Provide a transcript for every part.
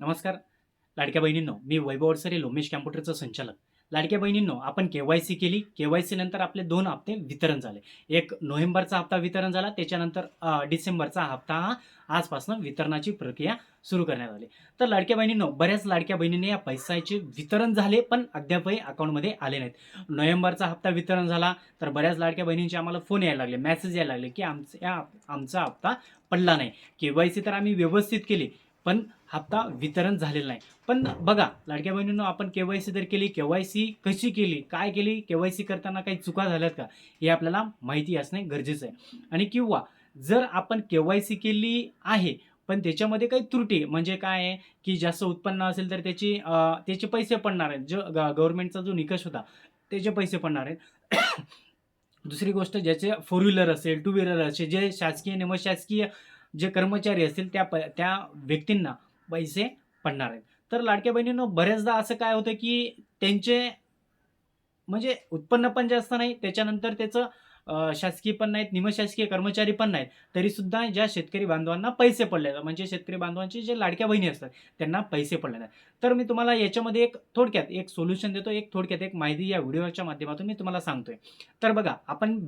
नमस्कार लाडक्या बहिणींनो, मी वैभव अडसरे, लोमेश कॅम्प्युटरचं संचालक. लाडक्या बहिणींनो, आपण के-वाय-सी केली. के-वाय-सी नंतर आपले 2 हप्ते वितरण झाले. एक नोव्हेंबरचा हप्ता वितरण झाला, त्याच्यानंतर डिसेंबरचा हप्ता हा आजपासून वितरणाची प्रक्रिया सुरू करण्यात आली. तर लाडक्या बहिणींनो, बऱ्याच लाडक्या बहिणींनी या पैशाचे वितरण झाले, पण अद्यापही अकाउंटमध्ये आले नाहीत. नोव्हेंबरचा हप्ता वितरण झाला, तर बऱ्याच लाडक्या बहिणींचे आम्हाला फोन यायला लागले, मेसेज यायला लागले, की आमचा हप्ता पडला नाही. के-वाय-सी तर आम्ही व्यवस्थित केली, पण हप्ता वितरण झालेला नाही. पण बघा लाडक्या बहिणींनो, आपण के-वाय-सी तर केली. के-वाय-सी कशी केली, काय केली, के-वाय-सी करताना काही चुका झाल्यात का, हे आपल्याला माहिती असणे गरजेचं आहे. आणि किंवा जर आपण के-वाय-सी केली आहे, पण त्याच्यामध्ये काही त्रुटी म्हणजे काय आहे, की जास्त उत्पन्न असेल तर त्याचे पैसे पडणार आहेत. जो गव्हर्नमेंटचा जो निकष होता, त्याचे पैसे पडणार आहेत. दुसरी गोष्ट, ज्याचे फोर व्हीलर असेल, टू व्हीलर असेल, जे शासकीय, निमशासकीय जे कर्मचारी असतील, त्या व्यक्तींना पैसे पडणार आहेत. तर लाडक्या बहिणींनो, बऱ्याचदा असं काय होतं, की त्यांचे म्हणजे उत्पन्न पण जास्त नाही, त्याच्यानंतर त्याचं शासकीय पण नाहीत, निमशासकीय कर्मचारी पण नाहीत. तरीसुद्धा ज्या शेतकरी बांधवांना पैसे पडले, म्हणजे शेतकरी बांधवांचे जे लाडक्या बहिणी असतात, त्यांना पैसे पडले नाहीत. तर मी तुम्हाला याच्यामध्ये एक थोडक्यात एक सोल्युशन देतो, थोडक्यात एक माहिती या व्हिडिओच्या माध्यमातून मी तुम्हाला सांगतोय. तर बघा, आपण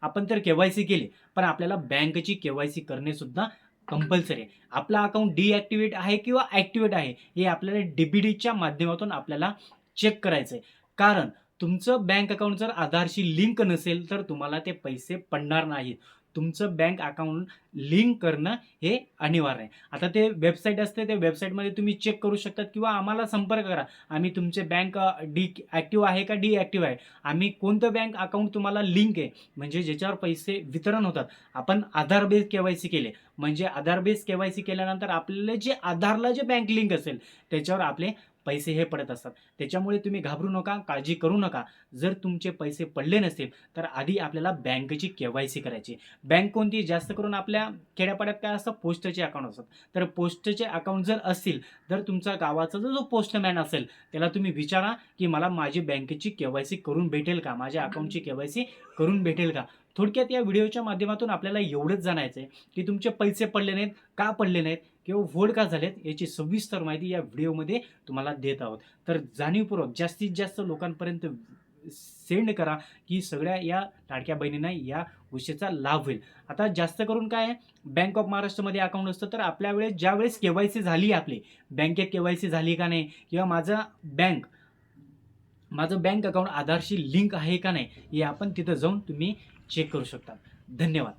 आपण तर के-वाय-सी केली, पण आपल्याला बँकेची के-वाय-सी करणेसुद्धा कंपल्सरी आहे. आपलं अकाउंट डिॲक्टिव्हेट आहे किंवा ॲक्टिव्हेट आहे, हे आपल्याला डी माध्यमातून आपल्याला चेक करायचं आहे. कारण तुमचं बँक अकाउंट जर आधारशी लिंक नसेल, तर तुम्हाला ते पैसे पडणार नाहीत. तुमचं बँक अकाउंट लिंक करणं हे अनिवार्य आहे. आता ते वेबसाईट असते, त्या वेबसाईटमध्ये तुम्ही चेक करू शकता किंवा आम्हाला संपर्क करा. आम्ही तुमचे बँक ॲक्टिव्ह आहे का डिॲक्टिव्ह आहे. आम्ही कोणतं बँक अकाउंट तुम्हाला लिंक आहे, म्हणजे ज्याच्यावर पैसे वितरण होतात. आपण आधार बेस के-वाय-सी केले, म्हणजे आधार बेस के-वाय-सी केल्यानंतर आपल्याला जे आधारला जे बँक लिंक असेल, त्याच्यावर आपले पैसे हे पडत असतात. त्याच्यामुळे तुम्ही घाबरू नका, काळजी करू नका. जर तुमचे पैसे पडले नसतील, तर आधी आपल्याला बँकेची के-वाय-सी करायची. बँक कोणती? जास्त करून आपल्या खेड्यापाड्यात काय असतं, पोस्टचे अकाउंट असतात. तर पोस्टचे अकाउंट जर असतील, तर तुमचा गावाचा जो पोस्टमॅन असेल, त्याला तुम्ही विचारा, की मला माझी बँकेची के-वाय-सी करून भेटेल का? माझ्या अकाउंटची के-वाय-सी करून भेटेल का? थोडक्यात या व्हिडिओच्या माध्यमातून आपल्याला एवढंच जाणायचं आहे, की तुमचे पैसे पडले नाहीत, का पडले नाहीत किंवा होल्ड का झालेत, याची सविस्तर माहिती या व्हिडिओमध्ये तुम्हाला देत आहोत. तर जाणीवपूर्वक जास्तीत जास्त लोकांपर्यंत सेंड करा, की सगळ्या या लाडक्या बहिणींना या गोष्टीचा लाभ होईल. आता जास्त करून काय आहे, बँक ऑफ महाराष्ट्रमध्ये अकाउंट असतं, तर आपल्या वेळेस ज्यावेळेस के-वाय-सी झाली आपली, बँकेत के-वाय-सी झाली का नाही किंवा माझं बँक अकाउंट आधारशी लिंक आहे का नाही, हे आपण तिथं जाऊन तुम्ही चेक करू शकता. धन्यवाद.